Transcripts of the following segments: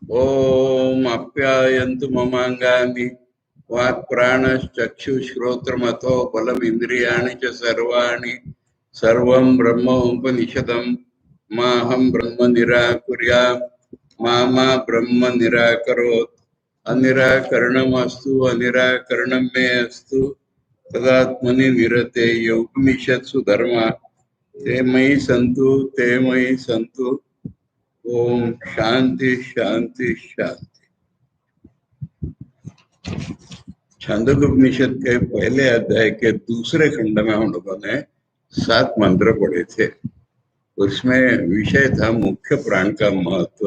ओम आप्यायन्तु ममांगानि वाक्प्राणश्चक्षुश्रोत्रमथो बलमिन्द्रियाणि च सर्वाणि सर्वं ब्रह्म उपनिषदं माहं ब्रह्म निराकुर्याम् मा ब्रह्म निराकरोत् अनिराकरणमस्तु अनिराकरणं मे अस्तु तदात्मनि निरते उपनिषत्सु धर्मा ते मयि सन्तु ओम शांति शांति शांति। छांदोग्योपनिषद के पहले अध्याय के दूसरे खंड में हम लोगों ने 7 मंत्र पढ़े थे। उसमें विषय था मुख्य प्राण का महत्व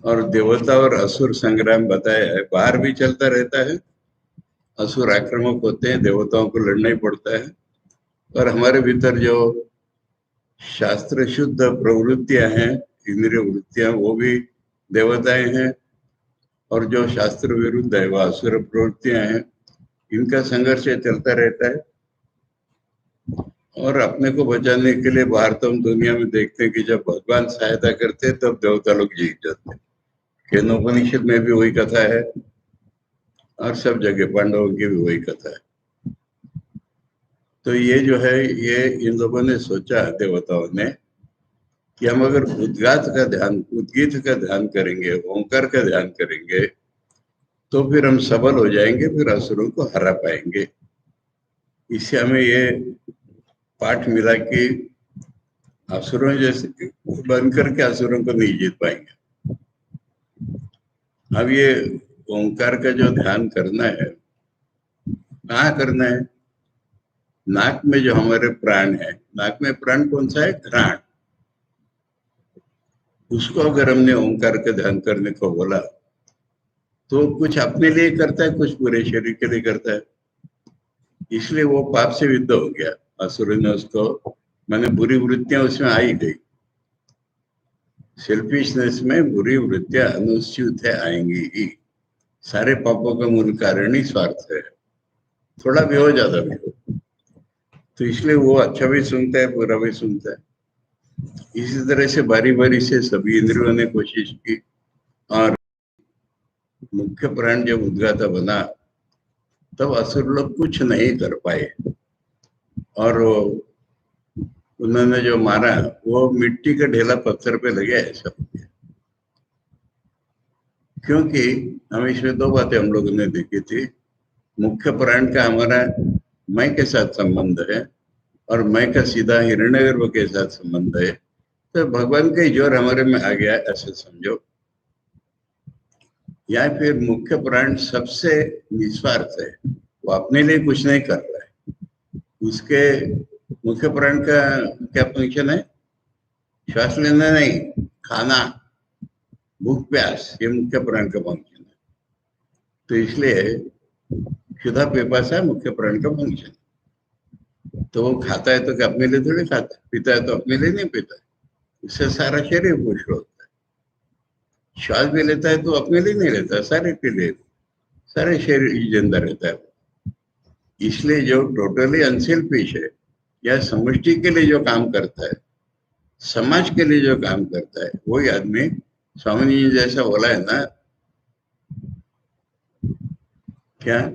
और देवता और असुर संग्राम बताया है। बाहर भी चलता रहता है, असुर आक्रामक होते हैं, देवताओं को लड़ना ही पड़ता है। और हमारे भीतर जो शास्त्र शुद्ध प्रवृत्तियां हैं, इंद्रिय वृत्तियां, वो भी देवताएं हैं। और जो शास्त्र विरुद्ध है वह असुर प्रवृत्तियां हैं। इनका संघर्ष चलता रहता है। और अपने को बचाने के लिए बाहर तो हम दुनिया में देखते हैं कि जब भगवान सहायता करते हैं तब देवता लोग जीत जाते हैं। केनोपनिषद में भी वही कथा है और सब जगह पांडवों की भी वही कथा है। तो ये जो है, ये इन लोगों ने सोचा, देवताओं ने, कि हम अगर उद्गीत का ध्यान करेंगे, ओंकार का ध्यान करेंगे, तो फिर हम सबल हो जाएंगे, फिर असुरों को हरा पाएंगे। इससे हमें ये पाठ मिला कि असुरों जैसे बन करके असुरों को नहीं जीत पाएंगे। अब ये ओंकार का जो ध्यान करना है, कहाँ करना है? नाक में जो हमारे प्राण है, नाक में प्राण कौन सा है? घ्राण। उसको अगर हमने ओंकार का ध्यान करने को बोला तो कुछ अपने लिए करता है, कुछ पूरे शरीर के लिए करता है। इसलिए वो पाप से युद्ध हो गया। असुर ने उसको, मैंने बुरी वृत्तियां उसमें आई गई। सेल्फिशनेस में बुरी वृत्तियां अनुचित है, आएंगी ही। सारे पापों का मूल कारण ही स्वार्थ है, थोड़ा भी हो, ज्यादा भी हो। तो इसलिए वो अच्छा भी सुनता है, बुरा भी सुनता है। इसी तरह से बारी बारी से सभी इंद्रियों ने कोशिश की और मुख्य प्राण जब उद्गाता बना तब असुर लोग कुछ नहीं कर पाए। और उन्होंने जो मारा वो मिट्टी का ढेला पत्थर पे लगे ऐसा हो गया। क्योंकि हम इसमें 2 बातें हम लोगों ने देखी थी। मुख्य प्राण का हमारा मैं के साथ संबंध है और मैं का सीधा हिरण्यगर्भ के साथ संबंध है। तो भगवान का ही जोर हमारे में आ गया ऐसे समझो। या फिर मुख्य प्राण सबसे निस्वार्थ है, वो अपने लिए कुछ नहीं कर रहा है। उसके मुख्य प्राण का क्या फंक्शन है? श्वास लेना नहीं, खाना, भूख प्यास, ये मुख्य प्राण का फंक्शन है। तो इसलिए क्षुधा पिपासा मुख्य प्राण का फंक्शन। तो वो खाता है तो क्या अपने लिए थोड़ी खाता है, पीता है तो अपने लिए नहीं पीता है, इससे सारा शरीर पुष्ट होता है। श्वास भी लेता है तो अपने लिए नहीं लेता, सारे के लिए, सारे शरीर जिंदा रहता है। इसलिए जो टोटली अनसेल्फिश है या समष्टि के लिए जो काम करता है, समाज के लिए जो काम करता है, वही आदमी, स्वामी जी जैसा बोला है ना, क्या,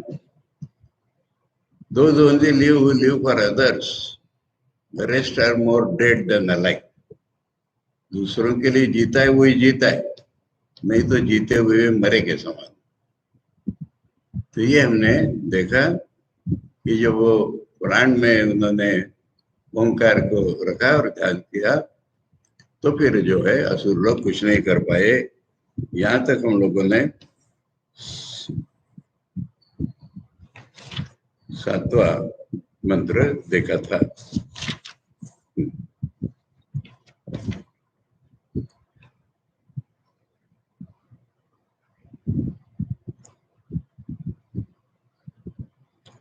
those only live who live for others, the rest are more dead than alive. दूसरों के लिए जीता है वही जीता है, नहीं तो जीते हुए मरे के समान। तो ये हमने देखा कि जब वो प्राण में उन्होंने ओंकार को रखा और ध्यान किया तो फिर जो है असुर लोग कुछ नहीं कर पाए। यहाँ तक हम लोगों ने 7वां मंत्र देखा था।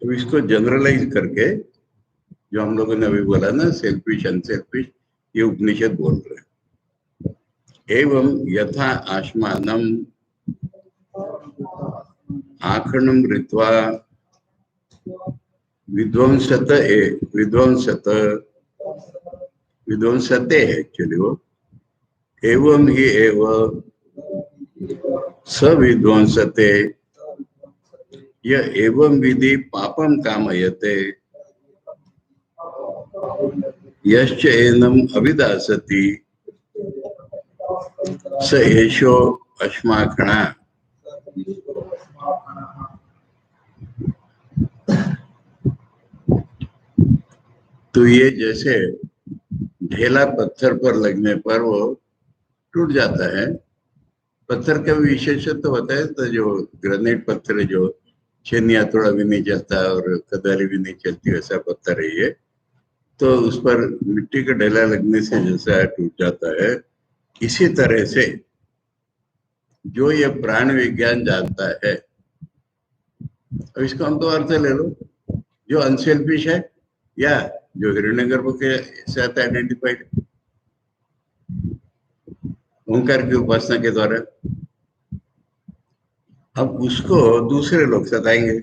तो इसको जनरलाइज करके जो हम लोगों ने अभी बोला ना, सेल्फिश अनसेल्फिश, ये उपनिषद बोल रहे हैं। एवं यथा आश्मानम आखणम ऋत्वा विध्वंसते एक्चुअली वो एवं ही एव सविध्वंसते य एवं विधि पापम कामयते यश्च एनम अभिदासति स एषो अश्माकणा। तो ये जैसे ढेला पत्थर पर लगने पर वो टूट जाता है। पत्थर का विशेषत्व तो बताए तो जो ग्रेनाइट पत्थर है, जो छेनिया थोड़ा भी नहीं चलता और कदाली भी नहीं चलती, वैसा पत्थर है ये। तो उस पर मिट्टी का ढेला लगने से जैसा टूट जाता है, इसी तरह से जो ये प्राण विज्ञान जानता है, अब इसका हम तो अर्थ ले लो, जो अनसेल्फिश है या जो हिरण्यगर्भ के साथ आइडेंटिफाइड ओंकार की उपासना के द्वारा, अब उसको दूसरे लोग सताएंगे,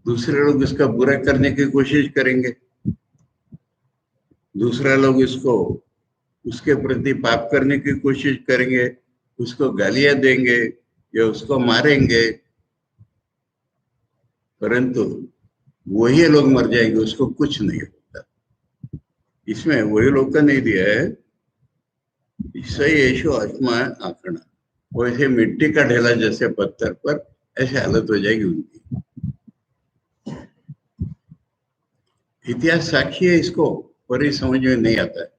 दूसरे लोग इसका बुरा करने की कोशिश करेंगे, दूसरा लोग इसको उसके प्रति पाप करने की कोशिश करेंगे, उसको गालियां देंगे या उसको मारेंगे, परंतु वही लोग मर जाएंगे, उसको कुछ नहीं होता। इसमें वही लोग का नहीं दिया है, सही यशो आत्मा आंकड़ा, वैसे मिट्टी का ढेला जैसे पत्थर पर ऐसे हालत हो जाएगी उनकी। इतिहास साक्षी है इसको, पर ये समझ में नहीं आता है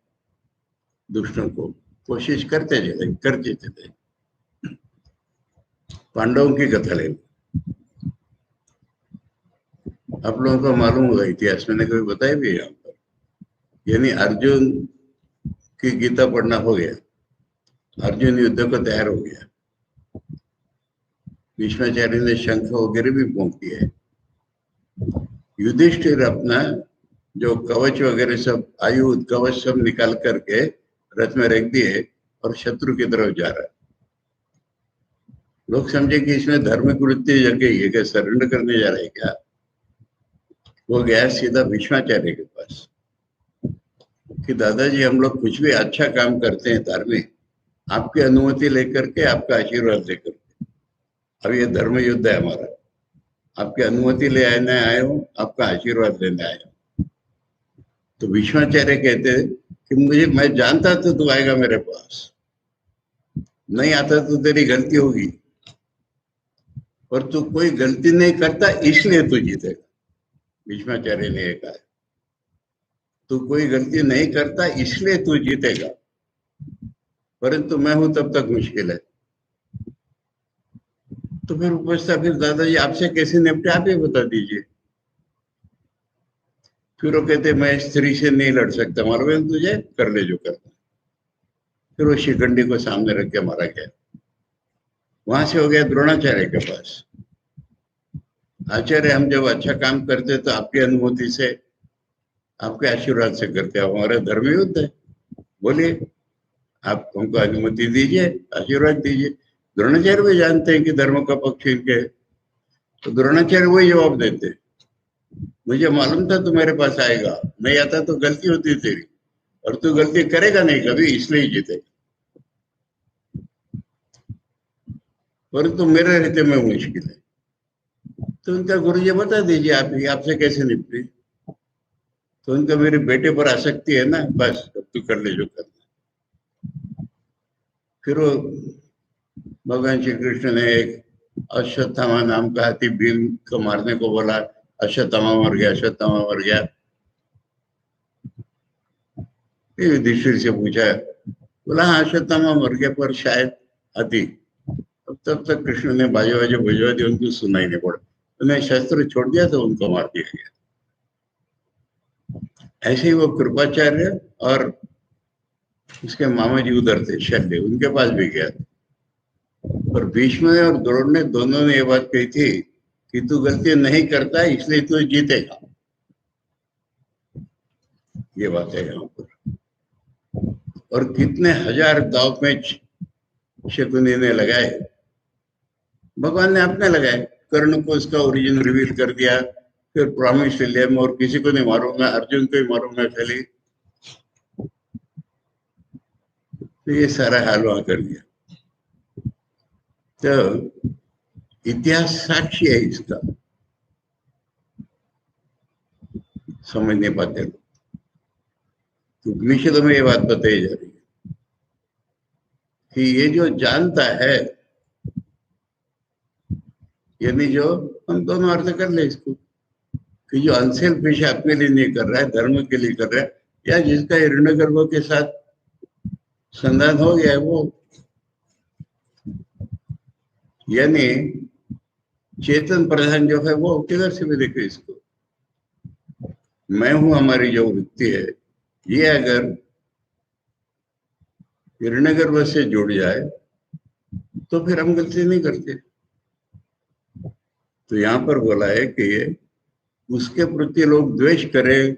दुष्टों को। कोशिश करते थे। पांडवों की कथा ले, आप लोगों को मालूम होगा, इतिहास मैंने कभी बताया भी है यहाँ पर। यानी अर्जुन की गीता पढ़ना हो गया, अर्जुन युद्ध को तैयार हो गया, भीष्माचार्य ने शंख वगैरह भी फूंक दिया है, युधिष्ठिर अपना जो कवच वगैरह सब, आयुध कवच सब निकाल करके रथ में रख दिए और शत्रु की तरफ जा रहा है। लोग समझे कि इसमें धार्मिक वृत्ति जग गई है, क्या सरेंडर करने जा रहे हैं क्या। वो गया सीधा भीष्माचार्य के पास कि दादाजी, हम लोग कुछ भी अच्छा काम करते हैं धार्मिक, आपकी अनुमति लेकर के, आपका आशीर्वाद लेकर के। अब ये धर्म युद्ध है हमारा, आपकी अनुमति ले आए हूं, आपका आशीर्वाद लेने आया हूं। तो भीष्माचार्य कहते कि मैं जानता था तू आएगा मेरे पास, नहीं आता तो तेरी गलती होगी, और तू कोई गलती नहीं करता इसलिए तू जीतेगा। भीष्माचार्य ने कहा, तू कोई गलती नहीं करता इसलिए तू जीतेगा, परंतु मैं हूं तब तक मुश्किल है। तो फिर पूछता, फिर दादाजी आपसे कैसे निपटे, आप ही बता दीजिए। फिर वो कहते, मैं स्त्री से नहीं लड़ सकता, मालूम है तुझे, कर ले जो करना। फिर वो शिखंडी को सामने रख के मारा गया। वहां से हो गया द्रोणाचार्य के पास, आचार्य हम जब अच्छा काम करते तो आपकी अनुमति से, आपके आशीर्वाद से करते हैं, हमारा धर्म युद्ध है, बोलिए आप हमको अनुमति दीजिए, आशीर्वाद दीजिए। द्रोणाचार्य भी जानते हैं कि धर्म का पक्ष इनके है, तो द्रोणाचार्य वही जवाब देते, मुझे मालूम था तू मेरे पास आएगा, नहीं आता तो गलती होती तेरी, और तू गलती करेगा नहीं कभी, इसलिए जीतेगा, परंतु मेरे रहते में मुश्किल है। तो उनका गुरुजी बता दीजिए आप ही, आपसे कैसे निपटे। तो उनका मेरे बेटे पर आसक्ति है ना, बस अब तू कर ले जो करना। फिर वो भगवान श्री कृष्ण ने एक अश्वत्थामा नाम का हाथी भीम को मारने को बोला, अश्वत्थामा मर गया, अश्वत्थामा मर गया। फिर युधिष्ठिर से पूछा, बोला हाँ अश्वत्थामा मर गया, पर शायद हाथी। तब तक कृष्ण ने बाजे बाजे बजवा दिया, उनको सुनाई नहीं पड़ा, उन्हें शस्त्र छोड़ दिया तो उनको मार दिया गया। ऐसे ही वो कृपाचार्य और उसके मामा जी उधर थे शल्य, उनके पास भी गया, और भीष्म और द्रोण ने दोनों ने ये बात कही थी कि तू गलती नहीं करता इसलिए तू जीतेगा। ये बात है यहाँ पर। और कितने हजार दाव में शकुनी ने लगाए, भगवान ने अपने लगाए। कर्ण को उसका ओरिजिन रिवील कर दिया, फिर प्रॉमिस लिया, मैं और किसी को नहीं मारूंगा, अर्जुन को ही मारूंगा खाली। तो ये सारा हाल वहां कर दिया। तो इतिहास साक्षी है इसका, समझ नहीं पाते लोग। उपनिषदों में ये बात बताई जा रही है कि ये जो जानता है, यानी जो, हम दोनों अर्थ कर ले इसको, कि जो अनसेल्फिश अपने लिए नहीं कर रहा है, धर्म के लिए कर रहा है, या जिसका हिरण्यगर्भ के साथ संधान हो गया है, वो यानी चेतन प्रधान जो है, वो किधर से भी देखे इसको, मैं हूं हमारी जो वृत्ति है, ये अगर हिरण्यगर्भ से जुड़ जाए तो फिर हम गलती नहीं करते। तो यहाँ पर बोला है कि उसके प्रति लोग द्वेष करें,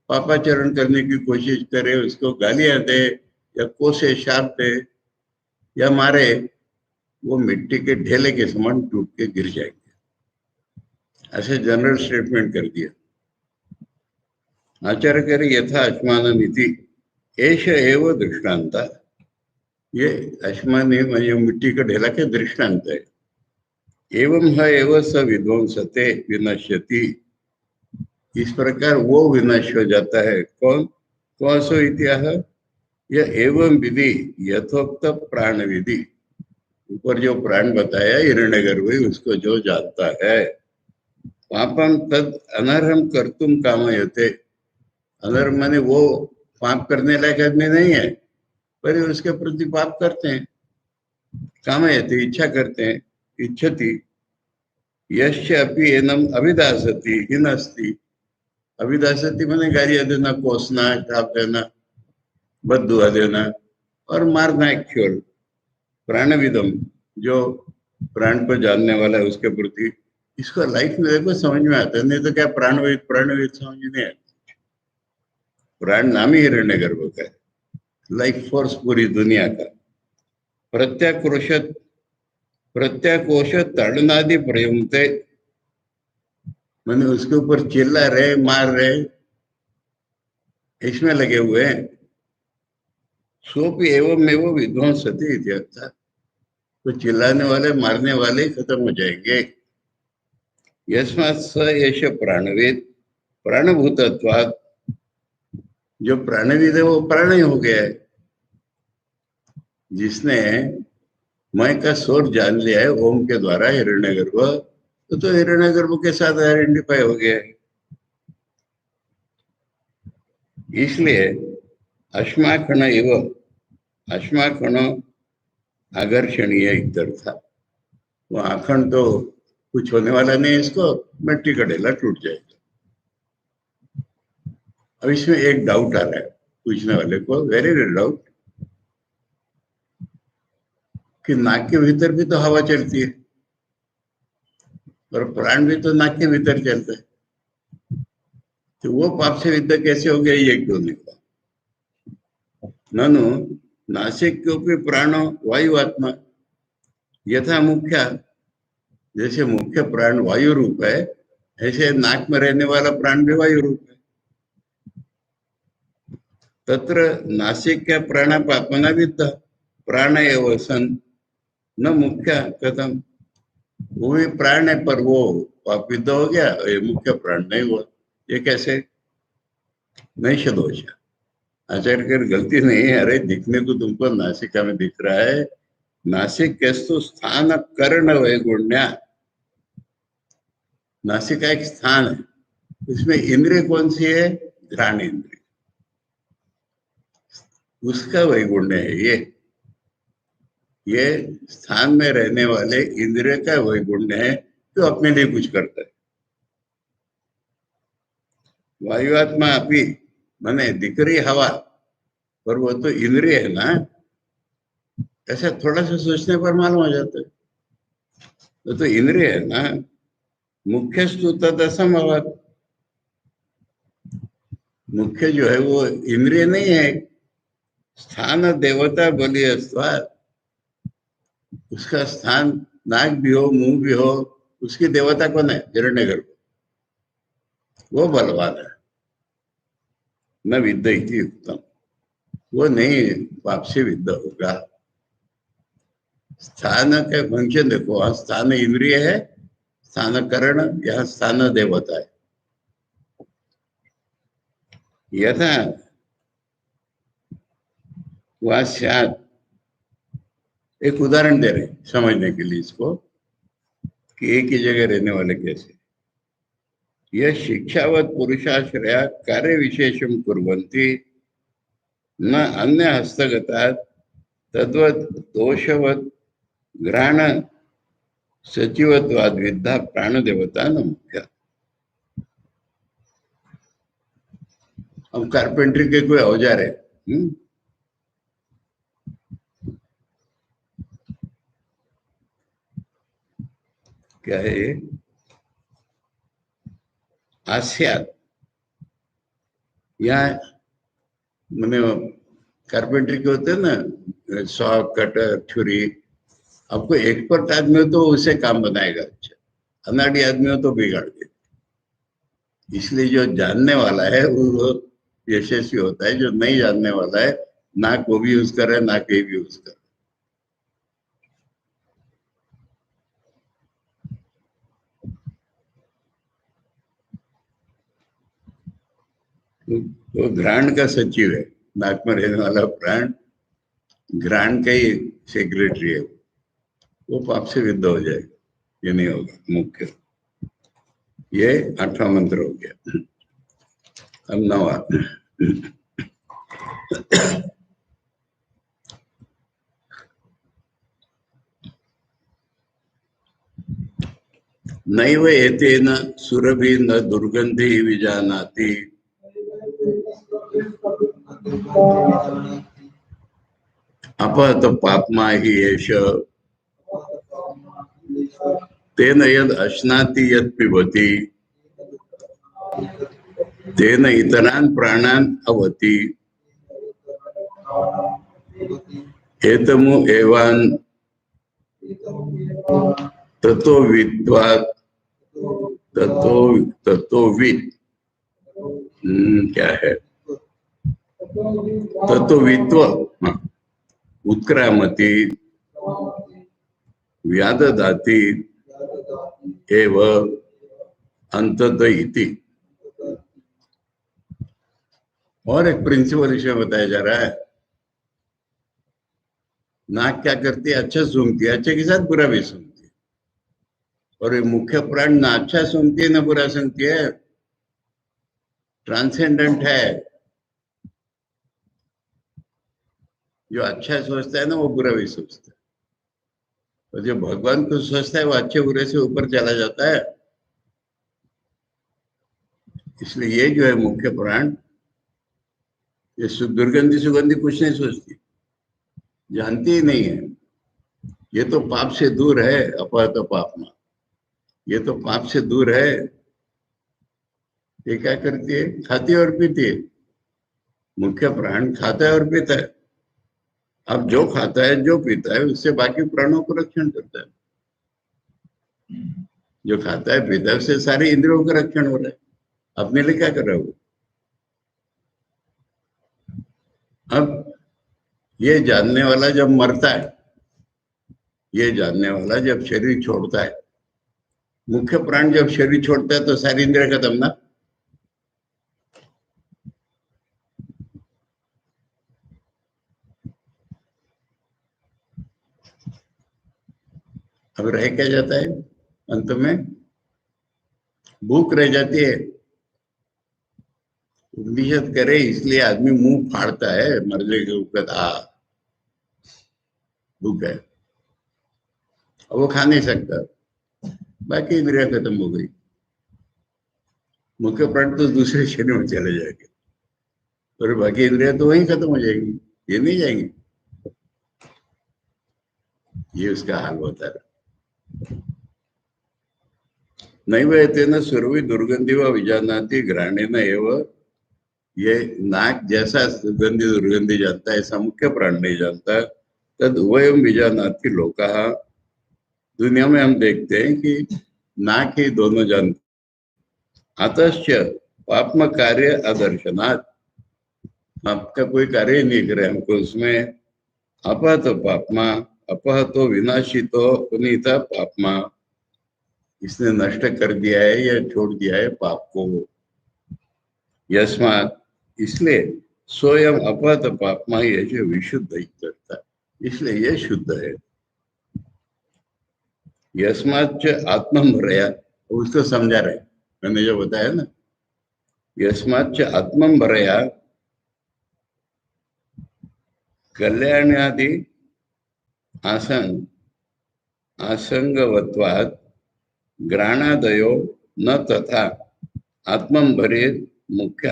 पापाचरण करने की कोशिश करें, उसको गालियां दे या कोसे शाप दे या मारे, वो मिट्टी के ढेले के समान टूट के गिर जाएंगे। ऐसे जनरल स्टेटमेंट कर दिया। आचार्य कह रहे यथा अश्मान नीति एष एव दृष्टांत, ये अश्मान म्हणजे मिट्टी का ढेला के दृष्टांत है। एवं है एव स विध्वंसते विनश्यति, इस प्रकार वो विनाश हो जाता है। कौन कौन सो इतिहास, यह एवं विधि यथोक्त प्राण विधि, ऊपर जो प्राण बताया हिरण्यगर्भ, उसको जो जानता है, पापम तद अनर्हम कर्तुम कामयते, अनर्ह माने वो पाप करने लायक आदमी नहीं है, पर उसके प्रति पाप करते हैं, कामयते इच्छा करते हैं, इच्छति, यश्च अपि एनम अभिदासति हिनस्ति, अभिदासति माने गालियां देना, कोसना, छाप देना, बददुआ देना और मारना एक खेल। प्राणविदम, जो प्राण को जानने वाला है, उसके प्रति, इसको लाइफ में देखो समझ में आता है, नहीं तो क्या प्राणविद प्राणविद समझ नहीं आता। प्राण नाम ही हिरण्यगर्भ का है, लाइफ फोर्स पूरी दुनिया का। प्रत्याक्रोश प्रत्याकोश तड़नादि प्रयुक्ते, मैंने उसके ऊपर चिल्ला रहे, मार रहे, इसमें लगे हुए हैं। सोपी एवं एवं विध्वंसति इत्यर्थ, तो चिल्लाने वाले, मारने वाले खत्म हो जाएंगे। यस्मात् स एष प्राणवेद प्राणभूतत्वात्, जो प्राणविद है वो प्राण ही हो गया है। जिसने मैं का सोर्स जान लिया है ओम के द्वारा हिरण्यगर्भ, तो हिरण्यगर्भ के साथ आइडेंटिफाई हो गया है। इसलिए अश्माखण एवं अश्माखण आकर्षणीय इत्यर्थ, वो आखंड तो कुछ होने वाला नहीं है, इसको मिट्टी का ढेला टूट जाएगा। अब इसमें एक डाउट आ रहा है पूछने वाले को, वेरी वेरी डाउट, कि नाक के भीतर भी तो हवा चलती है और प्राण भी तो नाक के भीतर चलता है, तो वो पाप से विद्या कैसे हो गया, ये क्यों निकला। ननु नासिक क्योंकि प्राणो वायु आत्मा, यथा मुख्य, जैसे मुख्य प्राण वायु रूप है, ऐसे नाक में रहने वाला प्राण भी वायु रूप है। तत्र नासिक प्राण पापना विद्या प्राण एवं सन न मुख्य कथम, वो भी प्राण है पर वो पाप विद्या हो गया, ये मुख्य प्राण नहीं हुआ, ये कैसे। नहीं दोष, आचार्य कर गलती नहीं है। अरे दिखने को तुमको नासिका में दिख रहा है, नासिक कैस्तु स्थान कर्ण वैगुण्या, नासिका एक स्थान है, उसमें इंद्रिय कौन सी है, घ्राण इंद्रिय, उसका वैगुण्य है ये स्थान में रहने वाले इंद्रिय का वैगुण्य है, जो अपने लिए कुछ करता है। वायुआत्मा अभी माने दिख रही हवा, पर वो तो इंद्रिय है ना, ऐसा थोड़ा सा सोचने पर मालूम हो जाता है, तो इंद्रिय है ना। मुख्य स्तुत असंभव, मुख्य जो है वो इंद्रिय नहीं है, स्थान देवता बलि अस्वाद, उसका स्थान नाक भी हो, मुंह भी हो, उसकी देवता कौन है, हिरण्यगर्भ, वो बलवान है। न विद्या इति उत्तम, वो नहीं पाप से विद्या होगा। स्थान का फंक्शन देखो, वहां स्थान इंद्रिय है, स्थान करण, यहाँ स्थान देवता है। यथा वहां शायद एक उदाहरण दे रहे हैं समझने के लिए इसको, कि एक ही जगह रहने वाले कैसे। यह शिक्षावत पुरुषाश्रया कार्य विशेषम कुर्वन्ति न अन्य हस्तगतात् तद्वत् दोषवत् ग्रहण सचिवत्वाद विद्या प्राण देवता न मुख्य। अब कारपेंट्री के कोई औजार है, क्या है ये? आस्यात, यहाँ मैंने कारपेंट्री के होते हैं ना, सॉ, कटर, छुरी। आपको एक्सपर्ट आदमी हो तो उसे काम बनाएगा अच्छा, अनाड़ी आदमी हो तो बिगाड़ दे। इसलिए जो जानने वाला है वो यशस्वी होता है, जो नहीं जानने वाला है नाक वो भी यूज कर रहा है, नाक ये भी यूज कर रहा है। तो घ्राण का सचिव है, नाक में रहने वाला प्राण घ्राण का ही सेक्रेटरी है, वो पाप से विद्ध हो जाएगा, ये नहीं होगा मुख्य। ये 8वां मंत्र हो गया। अब 9वां, नैव एतेन सुरभि न दुर्गंधि विजानाति अपहत पाप्मा हि एष तेन यद अश्नाति यद पिबति तेन इतरान प्राणान अवति एतमु एवान ततो विद्वात् ततो ततो विद क्या है? ततो विद्व उत्क्रामति व्याददाति एव अंतत इति। और एक प्रिंसिपल विषय बताया जा रहा है। नाक क्या करती है? अच्छा सूंघती है, अच्छे के साथ बुरा भी सूंघती है। और ये मुख्य प्राण ना अच्छा सूंघती है ना बुरा सूंघती है, ट्रांसेंडेंट है। जो अच्छा सोचता है ना वो बुरा भी सोचता है, और जो भगवान को सोचता है वो अच्छे बुरे से ऊपर चला जाता है। इसलिए ये जो है मुख्य प्राण, ये दुर्गंधी सुगंधी कुछ नहीं सोचती, जानती ही नहीं है। ये तो पाप से दूर है, अपहत पापमा, ये तो पाप से दूर है। ये क्या करती है? खाती और पीती है। मुख्य प्राण खाता है और पीता है। अब जो खाता है जो पीता है उससे बाकी प्राणों को रक्षण करता है। जो खाता है पीता है उससे सारी इंद्रियों का रक्षण हो रहा है। अपने लिए क्या कर रहा है वो? अब ये जानने वाला जब मरता है, ये जानने वाला जब शरीर छोड़ता है, मुख्य प्राण जब शरीर छोड़ता है तो सारी इंद्रिय खत्म ना। अब रह क्या जाता है? अंत में भूख रह जाती है। उपनिषद करे इसलिए आदमी मुंह फाड़ता है मरने के ऊपर, भूख है, और वो खा नहीं सकता, बाकी इंद्रिया खत्म हो गई। मुख्य प्राण तो दूसरे शरीर में चले जाएंगे और बाकी इंद्रिया तो वहीं खत्म हो जाएंगी, ये नहीं जाएंगी। ये उसका हाल होता है। नहीं वह तेना सुरभि दुर्गंधि व विजानाति घ्राणेन एवं, ये नाक जैसा सुगंधि दुर्गंधि जानता है ऐसा मुख्य प्राण नहीं जानता। तद उभयम विजानाति लोका, दुनिया में हम देखते हैं कि नाक ही दोनों जानते। अतश्च पापम कार्य अदर्शनात्, आपका कोई कार्य नहीं करे हमको उसमें। अपहत पापमा अपहतो विनाशितो पुनीता पापमा, इसने नष्ट कर दिया है या छोड़ दिया है पाप को। यस्मात, इसलिए स्वयं अपहत पापमा ये जो विशुद्ध करता, इसलिए ये शुद्ध है। यस्माच आत्मभरया, उसको समझा रहे, मैंने जो बताया ना, यस्माच आत्मभरया कल्याणादि आसंग आसंगवत्वात् ग्राणादयो न तथा आत्मभरे मुख्य।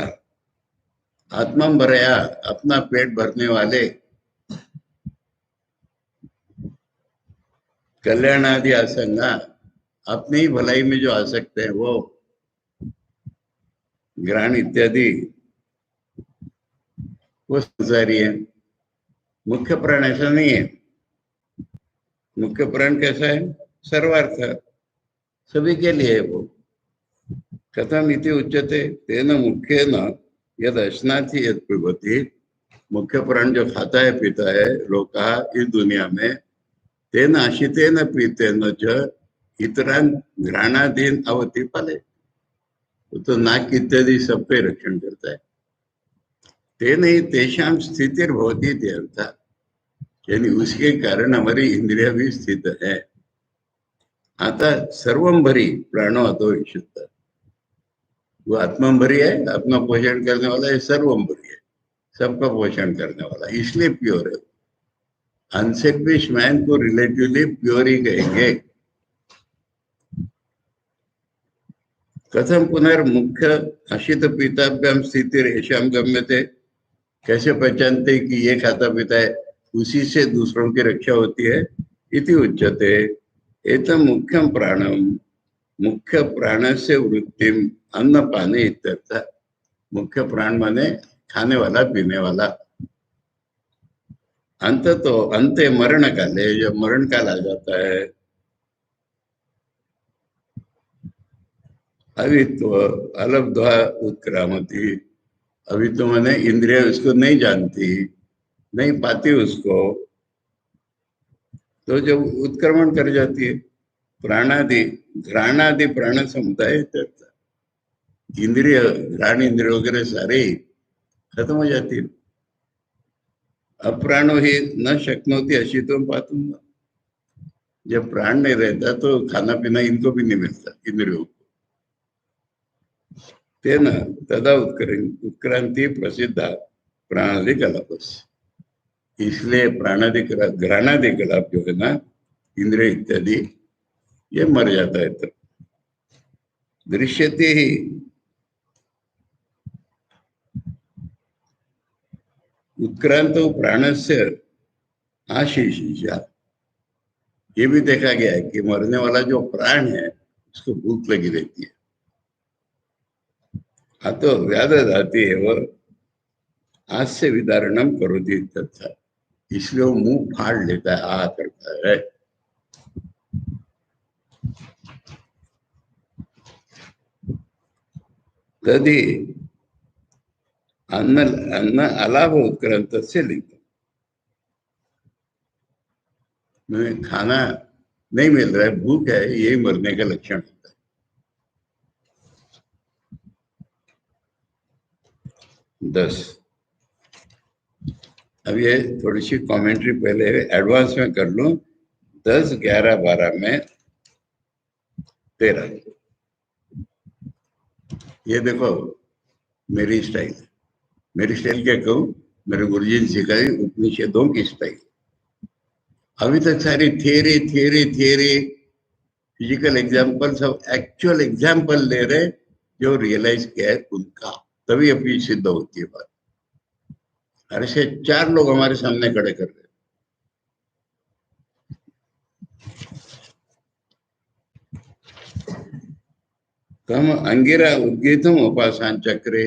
आत्मभरया, अपना पेट भरने वाले, कल्याणादि आसंगा, अपनी ही भलाई में जो आ सकते हैं वो, ग्रहण इत्यादि वो संसारी है। मुख्य प्राण ऐसा नहीं है। मुख्य प्राण कैसा है? सर्वार्थ, सभी के लिए है वो। कथम इति उच्यते, तेन मुख्येन यद अश्नाति यद पिबति, मुख्य प्राण जो खाता है पीता है, लोका इस दुनिया में, तेन आशितेन पीतेन च इतरान घ्राणादीन अवति पाले, तो नाक इत्यादि सबके रक्षण करता है। तेन ही तेषाम स्थितिर्भवति इति अर्थः, यानी उसके कारण हमारी इंद्रिया भी स्थित है। आता सर्वंभरी प्राणो अतो विशुद्ध, वो आत्मंभरी है, अपना पोषण करने वाला है, सर्वंभरी है, सबका पोषण करने वाला, इसलिए प्योर है। अनसेल्फिश मैन को रिलेटिवली प्योर ही कहेंगे। कथम पुनर्मुख्य अशित पीताभ्याम स्थिति रेशम गम्यते, कैसे पहचानते कि ये खाता पीता है, उसी से दूसरों की रक्षा होती है। इति उच्यते, एतम मुख्यम प्राणम, मुख्य प्राण से वृत्तिम अन्न पाने इत्यर्थ। मुख्य प्राण माने खाने वाला, पीने वाला। अंत तो अंत मरण काले, जब मरण काल आ जाता है, अवित्व अलब्ध्वा उत्क्रामति, अभी तो मैंने इंद्रिया उसको नहीं जानती, नहीं पाती उसको, तो जब उत्क्रमण कर जाती है, प्राणादि घ्राणादि प्राण समुदाय करता, इंद्रिय घ्राण इंद्रिय वगैरह सारे खत्म हो जाती है। अप्राणो ही न शक्नोती अशितम पातुम, जब प्राण नहीं रहता तो खाना पीना इनको भी नहीं मिलता, इंद्रियों को। तेना तदा उत्क्रांति प्रसिद्ध प्राणादि कलापस, इसलिए प्राणादि घ्राणादि कलाप जो है ना, इंद्रिय इत्यादि, ये मर जाता है। तब दृश्यते ही उत्क्रांत प्राण से आशीषा, ये भी देखा गया है कि मरने वाला जो प्राण है उसको भूख लगी रहती है। हाँ, तो व्याध जाती है वो हास्य विदारणम करोति तथा, इसलिए वो मुंह फाड़ लेता है, आ करता है। तभी अन्न अन्न अलाभ उत्क्रांत से लिखता, खाना नहीं मिल रहा है, भूख है, यही मरने का लक्षण होता है। 10, अब ये थोड़ी सी कमेंट्री पहले एडवांस में कर लूं। 10, 11, 12 में 13, ये देखो मेरी स्टाइल, मेरी स्टाइल क्या कहूँ, मेरे गुरुजी ने सिखाई उपनिषदों की स्टाइल। अभी तक सारी theory theory theory, physical example, सब एक्चुअल एग्जाम्पल ले रहे, जो रियलाइज किया है उनका, तभी अपनी सिद्ध होती है बात। अरे से 4 लोग हमारे सामने खड़े कर रहे, तम अंगिरा उद्गीतम उपासन चक्रे,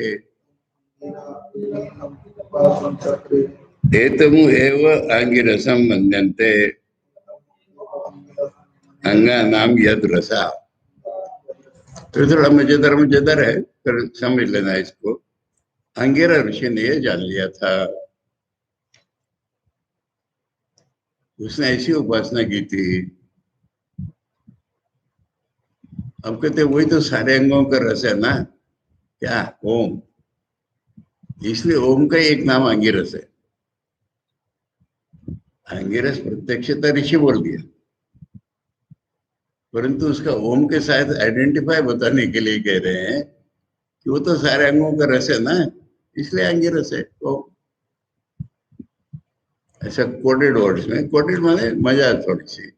एतमु एव अंगिरसम मन्यन्ते अंगा नाम यद रसा। तो थोड़ा मजेदार है, पर समझ लेना इसको। अंगिरा ऋषि ने ये जान लिया था उसने ऐसी उपासना की थी। अब कहते वही तो सारे अंगों का रस है ना, क्या? ओम। इसलिए ओम का ही एक नाम अंगिरस है। अंगिरस प्रत्यक्षता ऋषि बोल दिया, परंतु उसका ओम के साथ आइडेंटिफाई बताने के लिए कह रहे हैं कि वो तो सारे अंगों का रस है ना, इसलिए अंगिरस है ओम। ऐसा कोडेड वर्ड्स में, कोडेड माने मजा थोड़ी सी,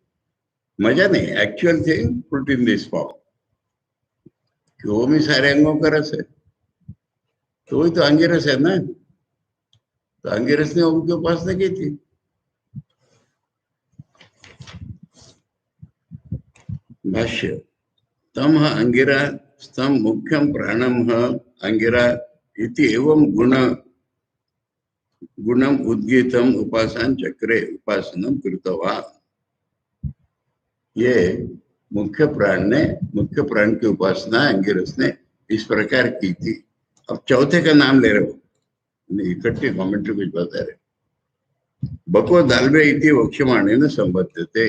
मजा नहीं, actual thing put in this form कि ओम ही सारे अंगों का रस है, तो वही तो अंगिरस है ना। तो अंगिरस ने ओम की उपासना की थी। भाष्य। तम अंगिरा स्तम मुख्यम प्राणम अंगिरा इति एवं गुणम उद्गीतम उपासन चक्रे उपासनम कृतवान। ये मुख्य प्राण की उपासना अंगिरस ने इस प्रकार की थी। अब चौथे का नाम ले रहे हो, इकट्ठी कमेंट्री कुछ बता रहे। बको दालवे इति वक्ष्यमाणे न संबद्धते।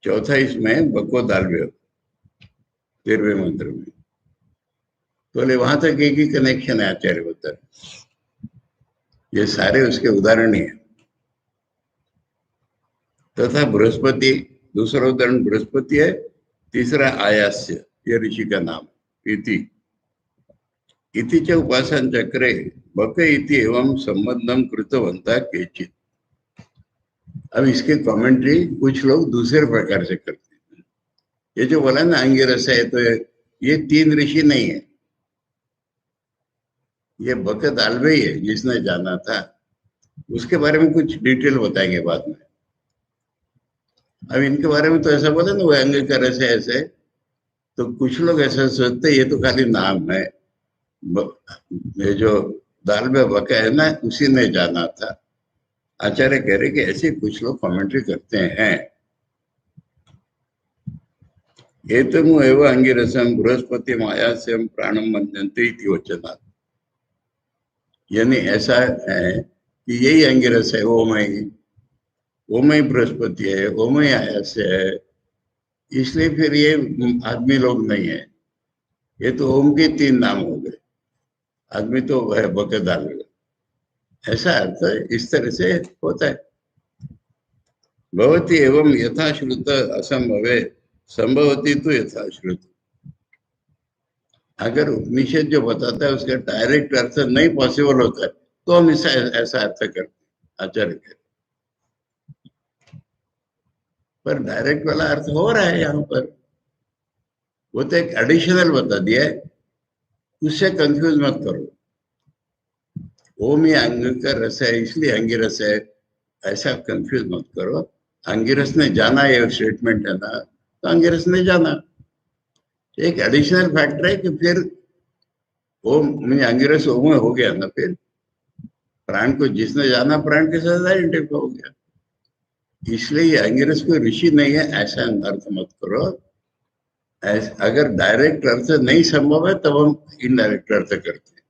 चौथा इसमें बको दालवे 13वें मंत्र में। तो बोले वहां तक एक ही कनेक्शन है, आचार्य बता। ये सारे उसके उदाहरण ही है। तथा बृहस्पति, दूसरा उदाहरण बृहस्पति है। तीसरा आयास्य, ये ऋषि का नाम इति। इति च उपासन चक्रे बक इति एवं संबंधम कृतवंता केचित। अब इसके कमेंट्री कुछ लोग दूसरे प्रकार से करते हैं। ये जो बोला ना अंगिरस है, तो ये 3 ऋषि नहीं है, ये बक दालवे ही है जिसने जाना था। उसके बारे में कुछ डिटेल बताएंगे बाद में। अब इनके बारे में तो ऐसा बोला ना वो अंग का रस है ऐसे, तो कुछ लोग ऐसा सोचते ये तो खाली नाम है। ये जो दाल में बका है ना, उसी ने जाना था। आचार्य कह रहे कि ऐसे कुछ लोग कमेंट्री करते हैं। एतमु एव अंगिरसम बृहस्पति मायास्यम प्राणम मनंते इति वचनात्। यानी ऐसा है कि यही अंगिरस है, ओमय बृहस्पति है, ओमय आयास्य है। इसलिए फिर ये आदमी लोग नहीं है, ये तो ओम के 3 नाम हो गए। आदमी तो है बकदार, ऐसा अर्थ इस तरह से होता है। भवती एवं यथाश्रुत असंभवे संभवती तो यथाश्रुत। अगर उपनिषद जो बताता है उसका डायरेक्ट अर्थ नहीं पॉसिबल होता है, तो हम इसे ऐसा अर्थ करते हैं, आचार्य कहते। पर डायरेक्ट वाला अर्थ हो रहा है यहाँ पर, वो तो एक एडिशनल बता दिया है, उससे कंफ्यूज मत करो। ओम ही अंग का रस है इसलिए अंगिरस है, ऐसा कंफ्यूज मत करो। अंगिरस ने जाना, ये स्टेटमेंट है ना, तो अंगिरस ने जाना। एक एडिशनल फैक्टर है कि फिर ओम में अंगिरस ओम हो गया ना, फिर प्राण को जिसने जाना प्राण के साथ आइडेंटिफाई हो गया। इसलिए ये अंगिरस कोई ऋषि नहीं है ऐसा अर्थ मत करो। अगर डायरेक्ट अर्थ नहीं संभव है तब हम इनडायरेक्ट अर्थ करते हैं।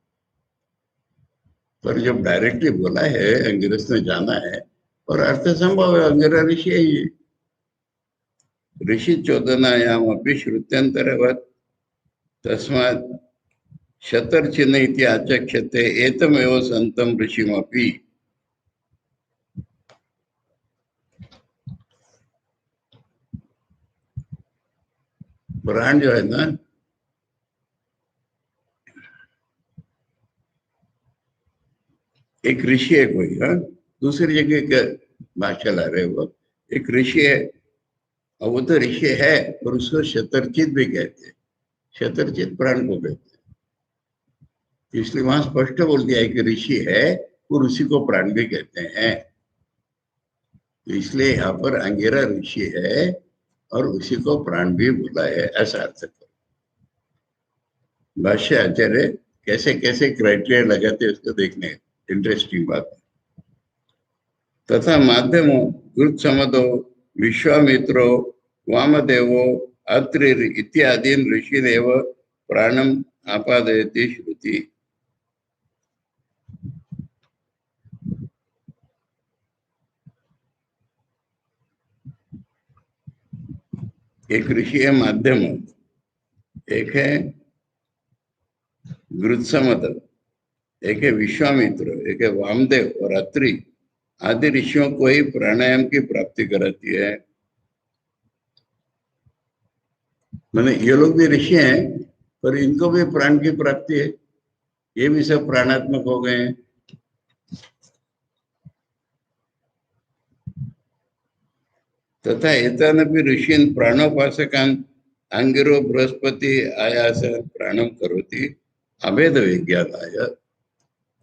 पर जब डायरेक्टली बोला है अंगिरस ने जाना है और अर्थ संभव है, अंगिरा ऋषि है ये। ऋषि चोदनायाम अपनी श्रुत्यंतरवत तस्मात् शतर्चिन्ह इति आचक्षते एतमेव संतम ऋषिमपि। पुराण जो है ना, एक ऋषि है कोई, हाँ, दूसरी जगह का भाषा ला रहे वो। एक ऋषि है, और वो तो ऋषि है और उसको शतर्चित भी कहते हैं। शतर्चित प्राण को कहते हैं, इसलिए वहां स्पष्ट बोल दिया है कि ऋषि है और उसी को प्राण भी कहते हैं। तो इसलिए यहाँ पर अंगिरा ऋषि है और उसी को प्राण भी बोला है, ऐसा अर्थ करो। भाष्य आचार्य कैसे कैसे क्राइटेरिया लगाते उसको देखने, इंटरेस्टिंग बात। तथा माध्यमो कृत समदो विश्वामित्रो वामदेवो अत्रि इत्यादीन ऋषिरेव प्राणम आपादयति श्रुति। एक ऋषि है माध्यम, एक है गृत्समत, एक है विश्वामित्र, एक है वामदेव और अत्रि आदि ऋषियों को ही प्राणायाम की प्राप्ति कराती है। मैंने ये लोग भी ऋषि हैं, पर इनको भी प्राण की प्राप्ति है, ये भी सब प्राणात्मक हो गए हैं। तथा एतानपि ऋषीन् प्राणोपासकान् अंगिरो बृहस्पति आयास प्राणम करोति अभेद विज्ञानाय।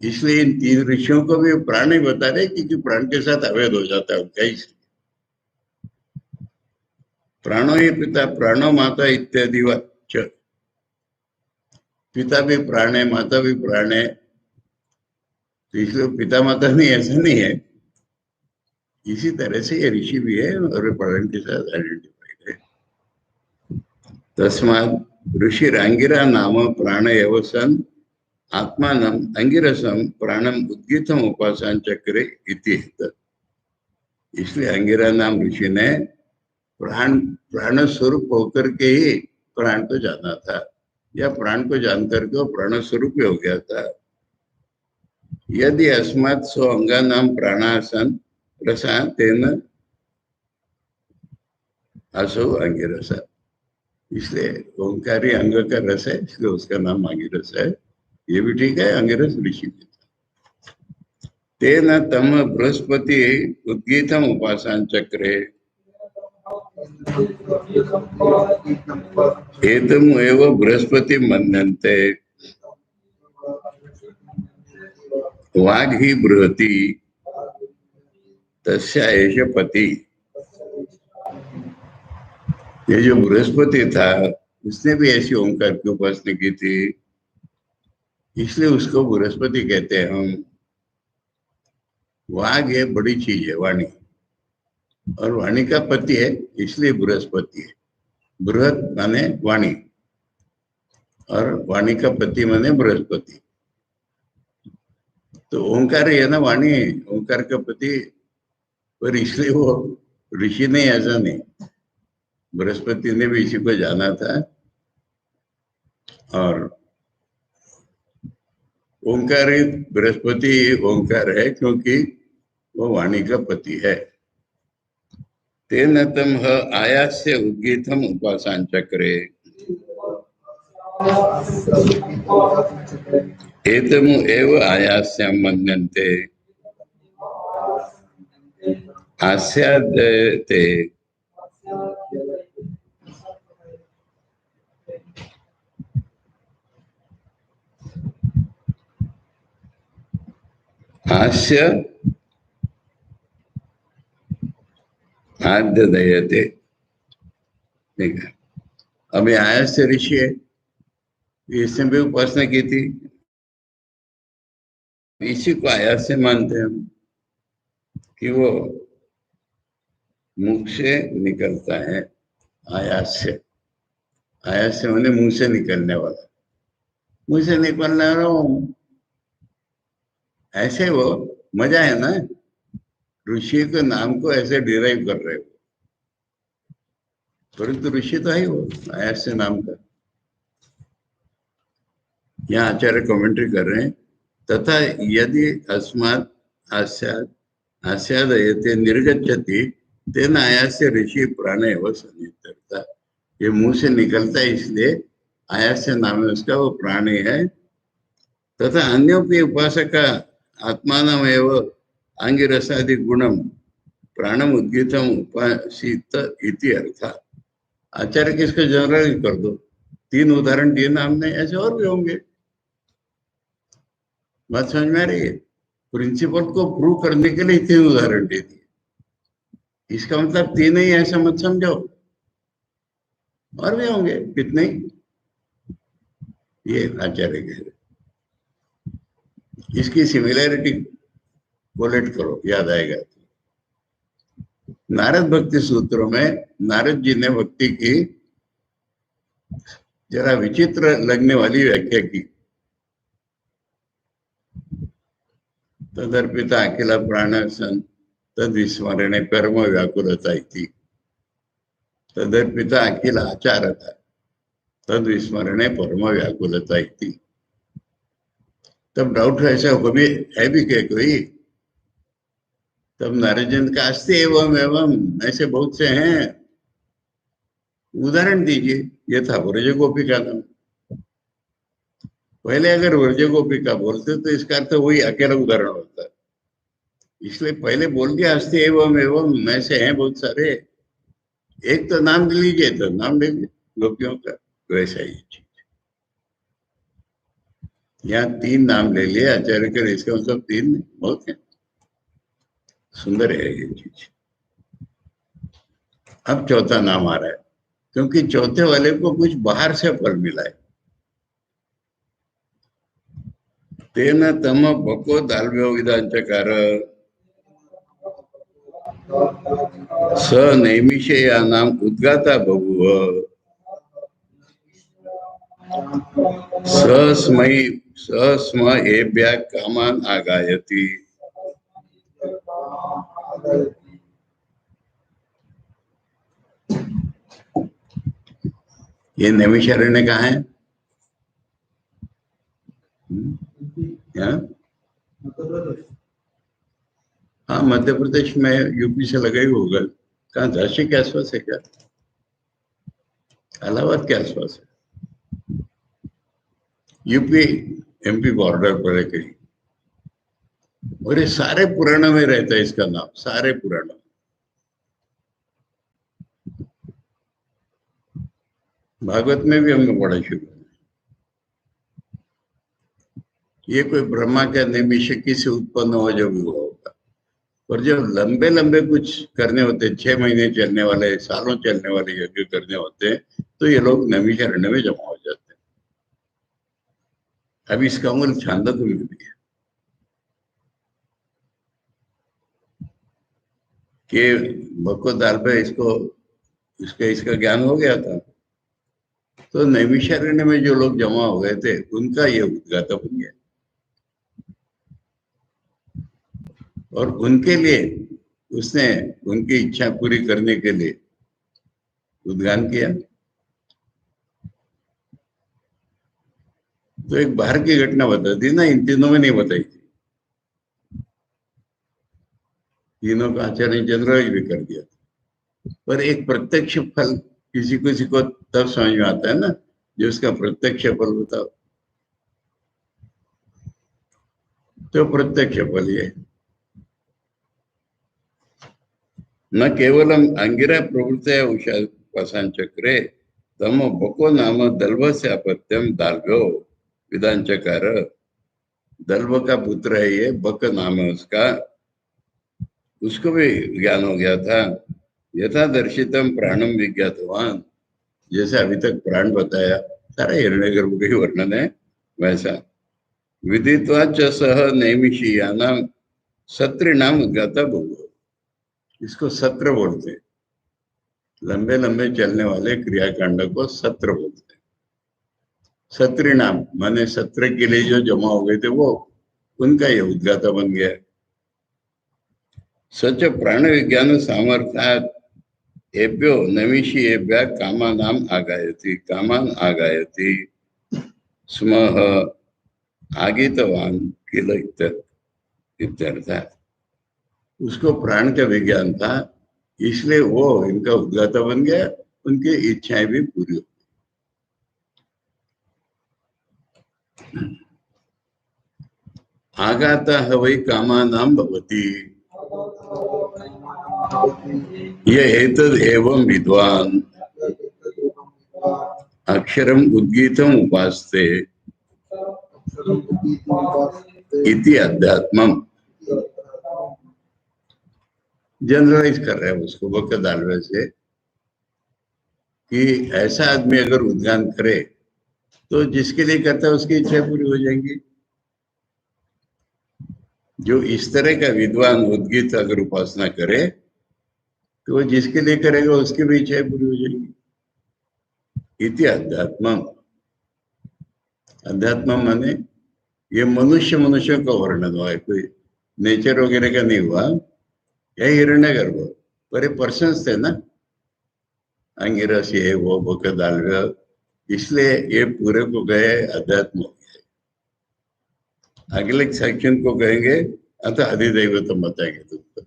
इसलिए इन तीन ऋषियों को भी प्राण ही बता रहे, क्योंकि प्राण के साथ अभेद हो जाता है उनका। इसलिए प्राणो ही पिता प्राणो माता इत्यादि वाच, पिता भी प्राण है माता भी प्राण है, तो इसलिए पिता माता नहीं ऐसा नहीं है। इसी तरह से ये ऋषि भी है और प्राण के साथ आइडेंटिफाइड है। तस्मात् ऋषिरांगिरा नाम प्राण एव सन आत्मानम अंगिरसम प्राणम उद्गीतम उपासन चक्रे इति। इसलिए अंगिरा नाम ऋषि ने प्राण प्राण स्वरूप होकर के ही प्राण को जाना था, या प्राण को जानकर के वो प्राण स्वरूप ही हो गया था। यदि अस्मात् स्व अंगा नाम प्राणासन रसान तेन असो अंगिरस। इसलिए ओंकारी अंग का रस है, इसलिए उसका नाम अंगिरस है। ये भी ठीक है, अंगिरस ऋषि भी। तेन तम बृहस्पति उद्गीतम उपासन चक्रे एतम एव बृहस्पति मन्यन्ते वाग ही बृहति तस्या एष पति। ये जो बृहस्पति था उसने भी ऐसी ओंकार की उपासना की थी, इसलिए उसको बृहस्पति कहते हैं हम। वाग है बड़ी चीज है वाणी, और वाणी का पति है, इसलिए बृहस्पति है। बृहत माने वाणी और वाणी का पति माने बृहस्पति। तो ओंकार है ना वाणी, ओंकार का पति, पर इसलिए वो ऋषि नहीं ऐसा नहीं, बृहस्पति ने भी इसी को जाना था। और ओंकार बृहस्पति ओंकार है क्योंकि वो वाणी का पति है। तेन तम आयास्य उद्गीतम उपासन चक्रे एतम एव आयास्यम मन्यन्ते आस्यादते हास्य आद्यदयते। ठीक है, अभी आयास्य ऋषि है, इसने भी उपासना की थी, इसी को आयास्य मानते हैं हम कि वो मुख से निकलता है। आयास्य, आयास्य माने मुंह से निकलने वाला, मुंह से निकलने वाला ऐसे वो मजा है ना। ऋषि के नाम को ऐसे डिराइव कर रहे हो, परंतु ऋषि तो है वो आयास्य नाम का। यहाँ आचार्य कमेंट्री कर रहे हैं, तथा यदि अस्मात् आस्याद आस्यादयते निर्गच्छति तेन आयास्य ऋषि प्राण एवं सन्निहितः। ये मुंह से निकलता है, इसलिए आयास्य नाम है उसका, वो प्राणी है। तथा अन्योपि उपासक आत्मानम एवं आंगिरसादि गुणम प्राणम उद्गीतम उपासित इति अर्थ। आचार्य किसको जनरल कर दो, तीन उदाहरण दिए ना हमने, ऐसे और भी होंगे। बात समझ में आ रही है? प्रिंसिपल को प्रूव करने के लिए तीन उदाहरण दे दिए, इसका मतलब तीन ही ऐसा मत समझो, और भी होंगे कितने। ये आचार्य कह रहे, इसकी सिमिलैरिटी कोलेट करो, याद आएगा। नारद भक्ति सूत्रों में नारद जी ने भक्ति की जरा विचित्र लगने वाली व्याख्या की। तदर्पिता अखिल प्राण सन तद विस्मरणे कर्म व्याकुलता थी। तदर्पिता अखिल आचारता तद विस्मरणे परम व्याकुलता इति। तब डाउट ऐसा कभी है भी क्या कोई? तब नारायण का अस्ति एवं एवं ऐसे बहुत से हैं, उदाहरण दीजिए। ये था व्रज गोपिका नाम। पहले अगर व्रज गोपिका बोलते तो इसका अर्थ वही अकेला उदाहरण होता, इसलिए पहले बोल दिया अस्ति एवं एवं ऐसे हैं बहुत सारे। एक तो नाम लीजिए, तो नाम लीजिए गोपियों का, वैसा ही चीज। यहाँ 3 नाम ले लिए आचार्य के, इसका मतलब 3 बहुत है। सुंदर है ये चीज। अब चौथा नाम आ रहा है, क्योंकि चौथे वाले को कुछ बाहर से फल मिला है। तेन तम भको दाल्व्यो विधांचकार स नैमिषेयानाम उद्गाता बभूव स स्म एभ्यः कामान् आगायति। ये नैमिषारण्य कहाँ है? हाँ, मध्य प्रदेश में, यूपी से लगा ही होगा। कहाँ, झांसी के आसपास है क्या? इलाहाबाद के आसपास है। यूपी एमपी बॉर्डर पर है कहीं। और ये सारे पुराणों में रहता है इसका नाम, सारे पुराणों। भागवत में भी हमने पढ़ा शुरू में। ये कोई ब्रह्मा के नैमिषिकी से उत्पन्न हो जो भी हुआ होगा। और जब लंबे लंबे कुछ करने होते, 6 महीने चलने वाले, सालों चलने वाले यज्ञ करने होते हैं, तो ये लोग नैमिषारण्य में जमा हो जाते हैं। अब इसका मूल छांदोग्य में भी है कि भक्को दाल पे इसका ज्ञान हो गया था, तो नैमिषारण्य में जो लोग जमा हो गए थे उनका ये उद्गाता बन गया। और उनके लिए उसने उनकी इच्छा पूरी करने के लिए उद्गान किया। तो एक बाहर की घटना बता दी ना, इन तीनों में नहीं बताई थी। तीनों का आचार्य चंद्रराज भी कर दिया था। पर एक प्रत्यक्ष फल किसी को तब समझ में आता है ना, जो उसका प्रत्यक्ष फल बताओ। तो प्रत्यक्ष फल ये न केवलम अंगिरा प्रवृत्ति उषा चक्रे तम बको नाम दल्व से अपत्यम दाल्व्यो विधानचकार। दल्व का पुत्र है ये, बक नाम है उसका। उसको भी ज्ञान हो गया था। यथा दर्शितम प्राणम विज्ञातवान, जैसे अभी तक प्राण बताया, सारा हिरण्यगर्भ का ही वर्णन है वैसा। विदित्वा च सह नैमिषीयानाम सत्रिणाम उद्गाता बहु। इसको सत्र बोलते हैं। लंबे लंबे चलने वाले क्रियाकांड को सत्र बोलते हैं। सत्रिणाम माने सत्र के लिए जो जमा हो गए थे वो, उनका ये उद्गाता बन गया। सच प्राण विज्ञान सामर्थ्यात् एभ्यो नैमिषी एभ्यः कामानाम आगायति स्म आगितवान किल इत्यर्थ। उसको प्राण का विज्ञान था, इसलिए वो इनका उद्गाता बन गया, उनकी इच्छाएं भी पूरी हो। आगाता हवै कामानाम भवति ये एतद् एवं विद्वान अक्षरम उद्गीतम उपास्ते इति अध्यात्मम। जनरलाइज कर रहे हैं उसको बक दाल्वे से कि ऐसा आदमी अगर उद्गान करे तो जिसके लिए करता है उसकी इच्छा पूरी हो जाएंगी। जो इस तरह का विद्वान उद्गीत अगर उपासना करे तो वो जिसके लिए करेगा उसकी भी इच्छा पूरी हो जाएगी। इति अध्यात्मम। अध्यात्म माने ये मनुष्यों का वर्णन हुआ है, कोई नेचर वगैरह का नहीं हुआ। यह हिरण्यगर्भ पर ये पर्सन्स थे ना, अंगिरस ये वो भूख दालव्य, इसलिए ये पूरे को गए अध्यात्म हो गए। अगले सेक्शन को कहेंगे अतः अधिदैवतम बताएंगे तुमको।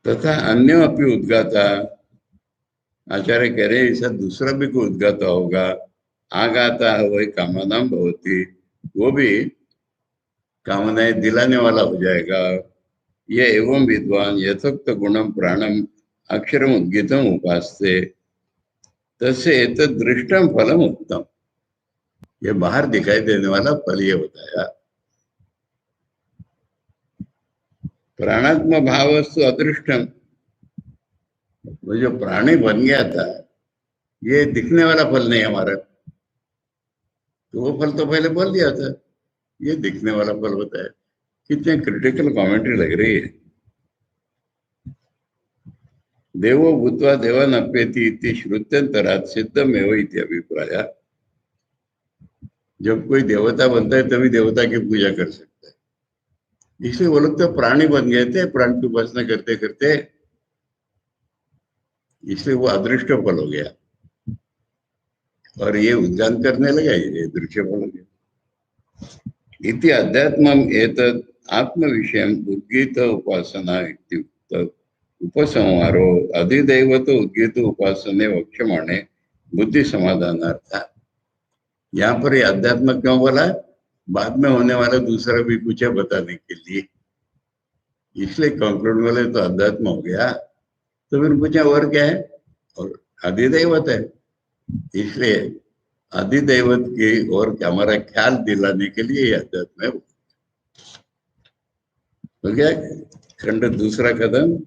तथा अन्य अपनी उद्गाता, आचार्य कह रहे ऐसा दूसरा भी कोई उद्गाता होगा, आगाता है वही कामनाम भवती, वो भी कामनाएं दिलाने वाला हो जाएगा। ये एवं विद्वान यथोक्त गुणम प्राणम अक्षरम उद्गीतम उपासते तसे एतद् दृष्टम फलम उत्तम। ये बाहर दिखाई देने वाला फल ये बताया। प्राणात्म भावस्तु अदृष्टम, वो जो प्राणी बन गया था ये दिखने वाला फल नहीं हमारा, तो वो फल तो पहले बोल दिया था, ये दिखने वाला फल बताया। कितने क्रिटिकल कमेंट्री लग रही है। देवो भूत्वा देवान अप्येति इति श्रुत्यंतरात् सिद्धमेव इति अभिप्राय। जब कोई देवता बनता है तभी देवता की पूजा कर सकता है, इसलिए वो लोग तो प्राणी बन गए थे प्राण की उपासना करते करते, इसलिए वो अदृष्ट फल हो गया और ये उद्गान करने लगा, ये दृश्य फल हो गया। इति अध्यात्मम एतद् आत्म विषयम उद्गीत उपासना इत्युक्त उपसंहारो अधिदैवत उद्गीत उपासने वक्ष्यमाणे बुद्धि समाधानार्थ। यहाँ पर ये अध्यात्म क्यों बोला? बाद में होने वाला दूसरा भी कुछ है बताने के लिए, इसलिए कंक्लूड वाले तो अध्यात्म हो गया, तो फिर पूछा और क्या है? और अधिदैवत है, इसलिए अधिदैवत की और हमारा ख्याल दिलाने के लिए ये अध्यात्म है। हो गया खंड दूसरा खत्म।